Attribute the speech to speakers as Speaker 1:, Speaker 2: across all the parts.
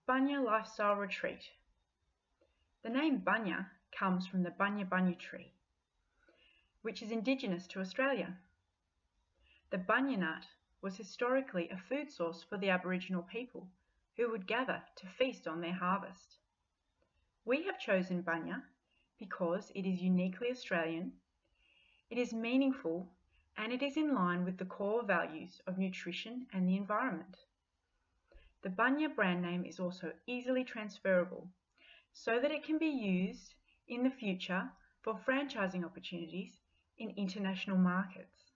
Speaker 1: Bunya Lifestyle Retreat. The name Bunya comes from the bunya bunya tree, which is indigenous to Australia. The bunya nut was historically a food source for the Aboriginal people who would gather to feast on their harvest. We have chosen bunya because it is uniquely Australian, it is meaningful, and it is in line with the core values of nutrition and the environment. The bunya brand name is also easily transferable so that it can be used in the future for franchising opportunities in international markets.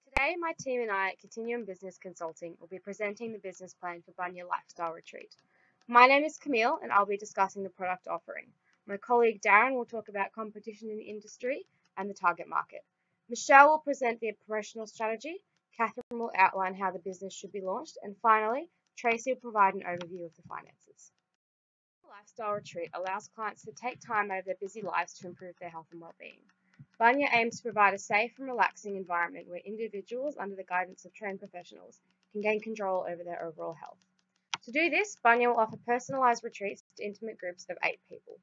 Speaker 2: Today, my team and I at Continuum Business Consulting will be presenting the business plan for Bunya Lifestyle Retreat. My name is Camille and I'll be discussing the product offering. My colleague Darren will talk about competition in the industry and the target market. Michelle will present the promotional strategy, Catherine will outline how the business should be launched, and finally, Tracy will provide an overview of the finances. The Lifestyle Retreat allows clients to take time out of their busy lives to improve their health and well-being. Bunya aims to provide a safe and relaxing environment where individuals, under the guidance of trained professionals, can gain control over their overall health. To do this, Bunya will offer personalised retreats to intimate groups of 8 people.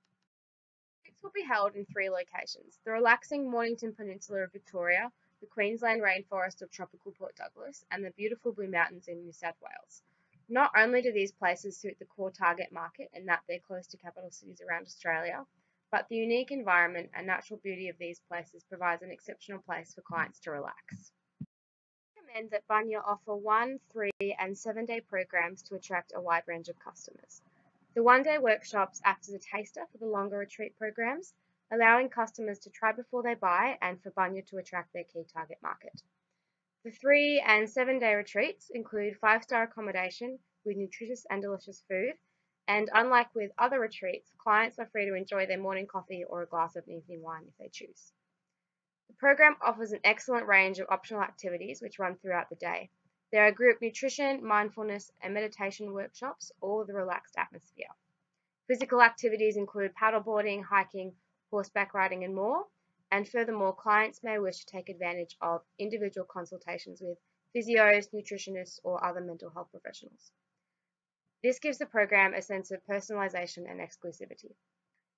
Speaker 2: Retreats will be held in 3 locations: the relaxing Mornington Peninsula of Victoria, the Queensland rainforest of tropical Port Douglas, and the beautiful Blue Mountains in New South Wales. Not only do these places suit the core target market in that they're close to capital cities around Australia, but the unique environment and natural beauty of these places provides an exceptional place for clients to relax. I recommend that Bunya offer 1, 3, and 7-day programs to attract a wide range of customers. The 1-day workshops act as a taster for the longer retreat programs, allowing customers to try before they buy and for Bunya to attract their key target market. The 3 and 7-day retreats include 5-star accommodation with nutritious and delicious food, and unlike with other retreats, clients are free to enjoy their morning coffee or a glass of evening wine if they choose. The program offers an excellent range of optional activities which run throughout the day. There are group nutrition, mindfulness, and meditation workshops, all with a relaxed atmosphere. Physical activities include paddleboarding, hiking, horseback riding, and more. And furthermore, clients may wish to take advantage of individual consultations with physios, nutritionists, or other mental health professionals. This gives the program a sense of personalization and exclusivity.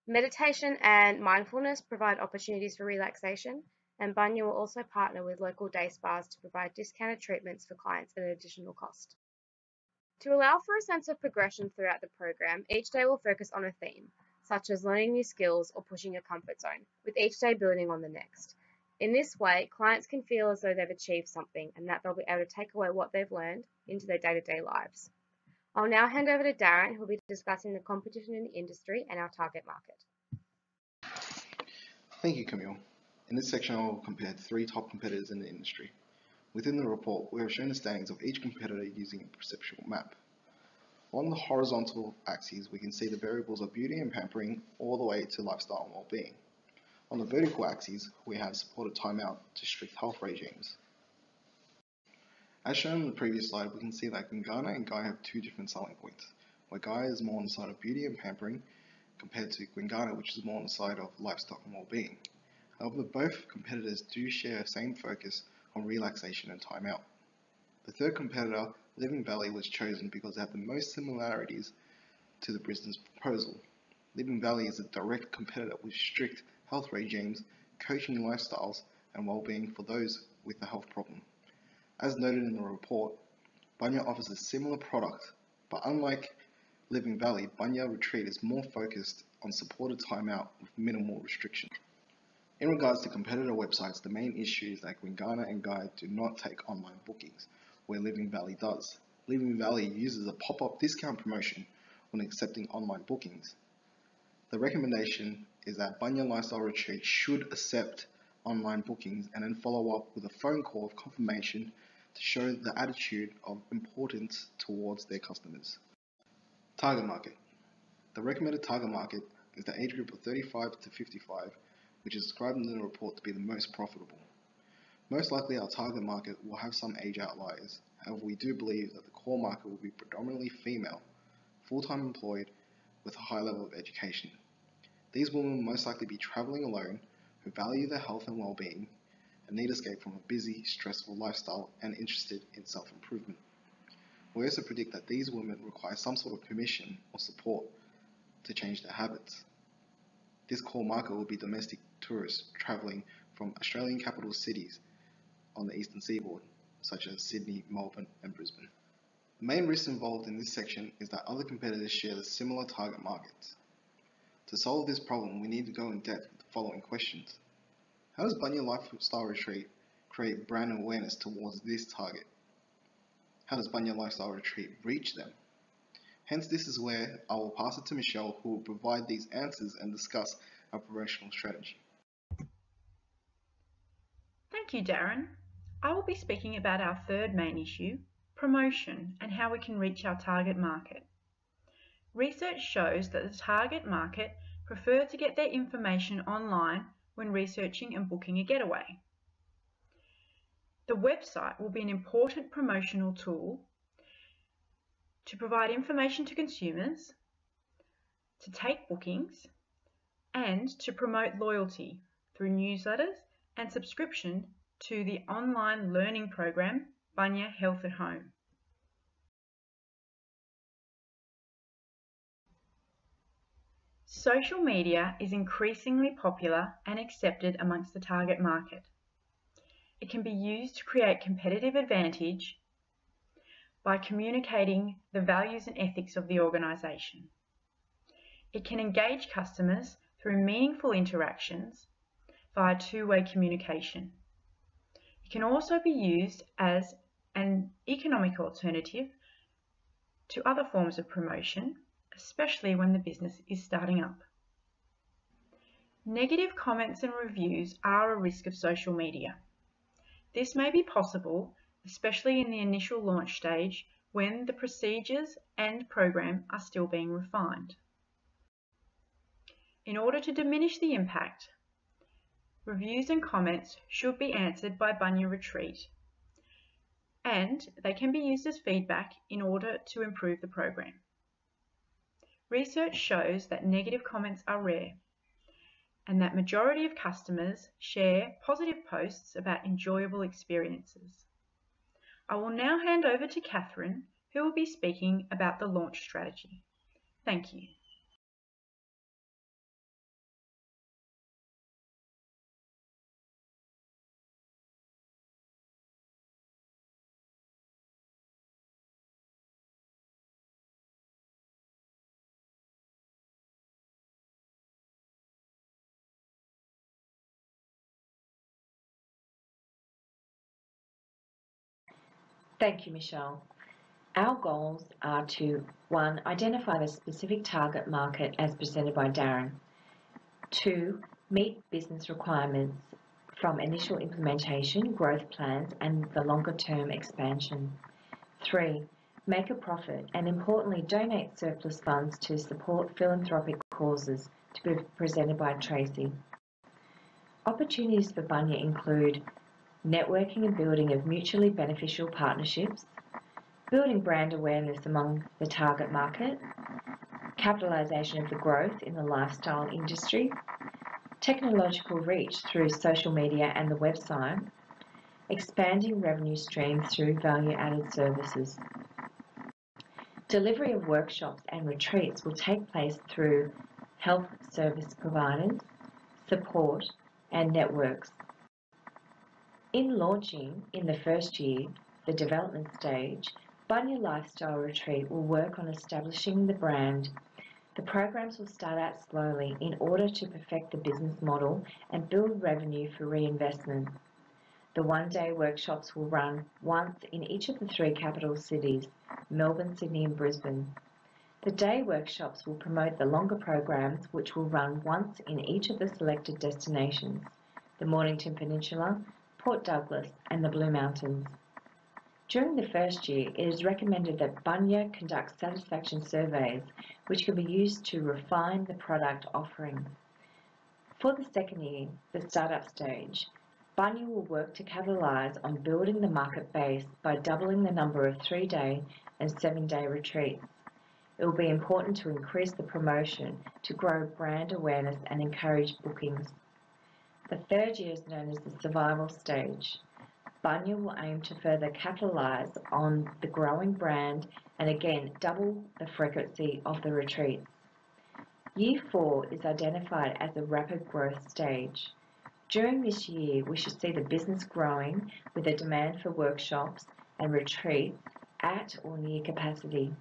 Speaker 2: Meditation and mindfulness provide opportunities for relaxation, and Bunya will also partner with local day spas to provide discounted treatments for clients at an additional cost. To allow for a sense of progression throughout the program, each day will focus on a theme, such as learning new skills or pushing a comfort zone, with each day building on the next. In this way, clients can feel as though they've achieved something and that they'll be able to take away what they've learned into their day-to-day lives. I'll now hand over to Darren, who will be discussing the competition in the industry and our target market.
Speaker 3: Thank you, Camille. In this section, I will compare 3 top competitors in the industry. Within the report, we have shown the standings of each competitor using a perceptual map. On the horizontal axis, we can see the variables of beauty and pampering all the way to lifestyle and well-being. On the vertical axis, we have supported timeout to strict health regimes. As shown in the previous slide, we can see that Gwingana and Guy have 2 different selling points, where Guy is more on the side of beauty and pampering, compared to Gwingana, which is more on the side of lifestyle and well-being. However, both competitors do share the same focus on relaxation and timeout. The third competitor, Living Valley, was chosen because they have the most similarities to the business proposal. Living Valley is a direct competitor with strict health regimes, coaching lifestyles, and well-being for those with a health problem. As noted in the report, Bunya offers a similar product, but unlike Living Valley, Bunya Retreat is more focused on supported timeout with minimal restriction. In regards to competitor websites, the main issue is that Gwingana and Guy do not take online bookings, where Living Valley does. Living Valley uses a pop-up discount promotion when accepting online bookings. The recommendation is that Bunya Lifestyle Retreat should accept online bookings and then follow up with a phone call of confirmation to show the attitude of importance towards their customers. Target market. The recommended target market is the age group of 35 to 55, which is described in the report to be the most profitable. Most likely our target market will have some age outliers, however we do believe that the core market will be predominantly female, full-time employed, with a high level of education. These women will most likely be travelling alone, who value their health and well-being, and need escape from a busy, stressful lifestyle and interested in self-improvement. We also predict that these women require some sort of permission or support to change their habits. This core market will be domestic tourists travelling from Australian capital cities on the eastern seaboard, such as Sydney, Melbourne and Brisbane. The main risk involved in this section is that other competitors share the similar target markets. To solve this problem, we need to go in depth with the following questions. How does Bunya Lifestyle Retreat create brand awareness towards this target? How does Bunya Lifestyle Retreat reach them? Hence, this is where I will pass it to Michelle, who will provide these answers and discuss our promotional strategy.
Speaker 1: Thank you, Darren. I will be speaking about our third main issue, promotion, and how we can reach our target market. Research shows that the target market prefer to get their information online when researching and booking a getaway. The website will be an important promotional tool to provide information to consumers, to take bookings, and to promote loyalty through newsletters and subscription to the online learning program Bunya Health at Home. Social media is increasingly popular and accepted amongst the target market. It can be used to create competitive advantage by communicating the values and ethics of the organisation. It can engage customers through meaningful interactions via two-way communication. It can also be used as an economic alternative to other forms of promotion, especially when the business is starting up. Negative comments and reviews are a risk of social media. This may be possible, especially in the initial launch stage when the procedures and program are still being refined. In order to diminish the impact, reviews and comments should be answered by Bunya Retreat, and they can be used as feedback in order to improve the program. Research shows that negative comments are rare, and that majority of customers share positive posts about enjoyable experiences. I will now hand over to Catherine, who will be speaking about the launch strategy. Thank you.
Speaker 4: Thank you, Michelle. Our goals are to 1. Identify the specific target market as presented by Darren. 2. Meet business requirements from initial implementation, growth plans and the longer term expansion. 3. Make a profit and importantly donate surplus funds to support philanthropic causes to be presented by Tracy. Opportunities for Bunya include networking and building of mutually beneficial partnerships, building brand awareness among the target market, capitalisation of the growth in the lifestyle industry, technological reach through social media and the website, expanding revenue streams through value-added services. Delivery of workshops and retreats will take place through health service providers, support and networks. In launching in the first year, the development stage, Bunya Lifestyle Retreat will work on establishing the brand. The programs will start out slowly in order to perfect the business model and build revenue for reinvestment. The one-day workshops will run once in each of the 3 capital cities, Melbourne, Sydney and Brisbane. The day workshops will promote the longer programs which will run once in each of the selected destinations, the Mornington Peninsula, Port Douglas and the Blue Mountains. During the first year, it is recommended that Bunya conduct satisfaction surveys which can be used to refine the product offering. For the second year, the startup stage, Bunya will work to capitalise on building the market base by doubling the number of 3-day and 7-day retreats. It will be important to increase the promotion to grow brand awareness and encourage bookings. The third year is known as the survival stage. Bunya will aim to further capitalise on the growing brand and again double the frequency of the retreats. Year 4 is identified as a rapid growth stage. During this year, we should see the business growing with a demand for workshops and retreats at or near capacity.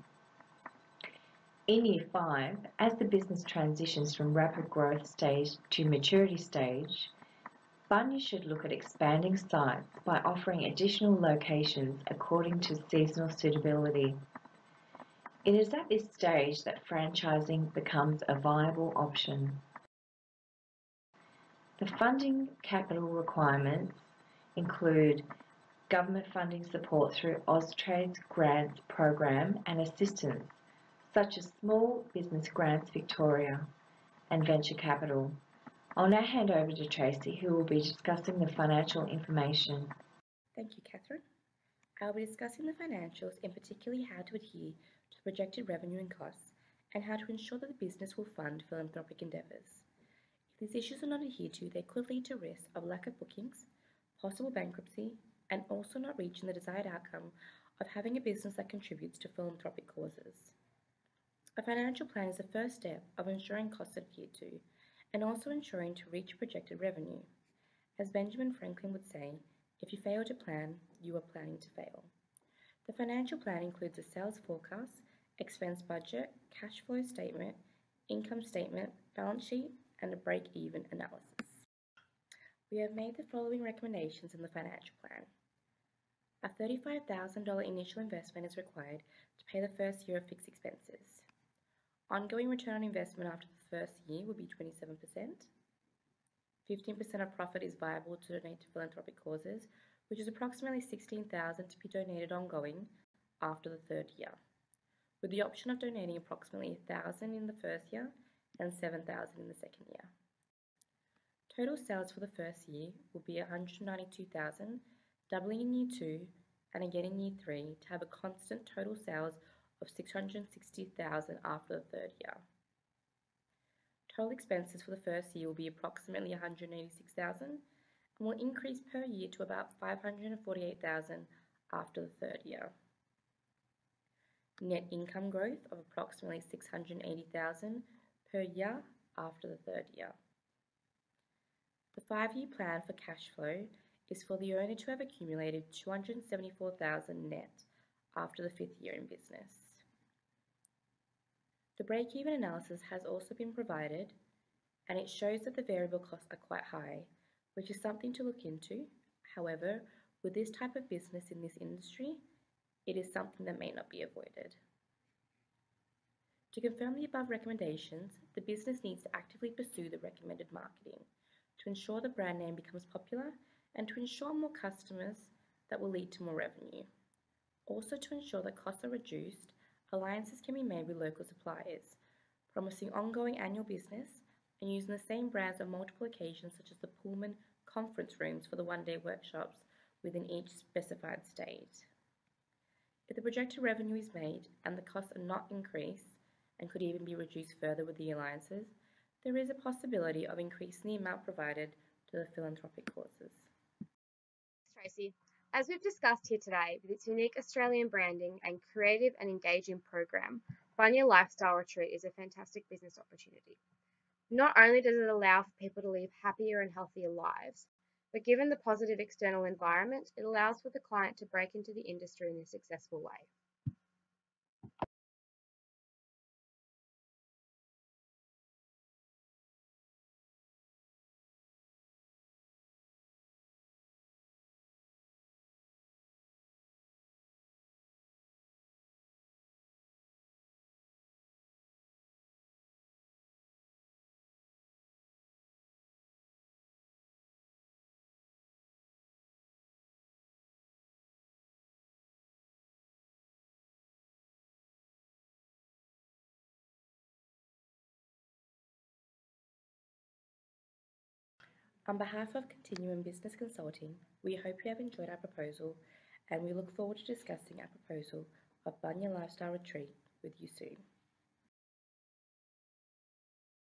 Speaker 4: In Year 5, as the business transitions from rapid growth stage to maturity stage, Bunya should look at expanding sites by offering additional locations according to seasonal suitability. It is at this stage that franchising becomes a viable option. The funding capital requirements include government funding support through Austrade's grants program and assistance, such as Small Business Grants Victoria and Venture Capital. I'll now hand over to Tracy, who will be discussing the financial information.
Speaker 5: Thank you, Catherine. I'll be discussing the financials, in particular how to adhere to the projected revenue and costs, and how to ensure that the business will fund philanthropic endeavours. If these issues are not adhered to, they could lead to risk of lack of bookings, possible bankruptcy, and also not reaching the desired outcome of having a business that contributes to philanthropic causes. A financial plan is the first step of ensuring costs are adhered to, and also ensuring to reach projected revenue. As Benjamin Franklin would say, if you fail to plan, you are planning to fail. The financial plan includes a sales forecast, expense budget, cash flow statement, income statement, balance sheet, and a break-even analysis. We have made the following recommendations in the financial plan. A $35,000 initial investment is required to pay the first year of fixed expenses. Ongoing return on investment after the first year will be 27%. 15% of profit is viable to donate to philanthropic causes, which is approximately $16,000 to be donated ongoing after the third year, with the option of donating approximately $1,000 in the first year and $7,000 in the second year. Total sales for the first year will be $192,000, doubling in year 2 and again in year 3 to have a constant total sales of $660,000 after the third year. Total expenses for the first year will be approximately $186,000 and will increase per year to about $548,000 after the third year. Net income growth of approximately $680,000 per year after the third year. The 5-year plan for cash flow is for the owner to have accumulated $274,000 net after the 5th year in business. The break-even analysis has also been provided, and it shows that the variable costs are quite high, which is something to look into. However, with this type of business in this industry, it is something that may not be avoided. To confirm the above recommendations, the business needs to actively pursue the recommended marketing to ensure the brand name becomes popular and to ensure more customers that will lead to more revenue. Also, to ensure that costs are reduced, alliances can be made with local suppliers, promising ongoing annual business and using the same brands on multiple occasions, such as the Pullman conference rooms for the one-day workshops within each specified state. If the projected revenue is made and the costs are not increased and could even be reduced further with the alliances, there is a possibility of increasing the amount provided to the philanthropic causes.
Speaker 2: Thanks, Tracy. As we've discussed here today, with its unique Australian branding and creative and engaging program, Bunya Lifestyle Retreat is a fantastic business opportunity. Not only does it allow for people to live happier and healthier lives, but given the positive external environment, it allows for the client to break into the industry in a successful way.
Speaker 5: On behalf of Continuum Business Consulting, we hope you have enjoyed our proposal, and we look forward to discussing our proposal of Bunya Lifestyle Retreat with you soon.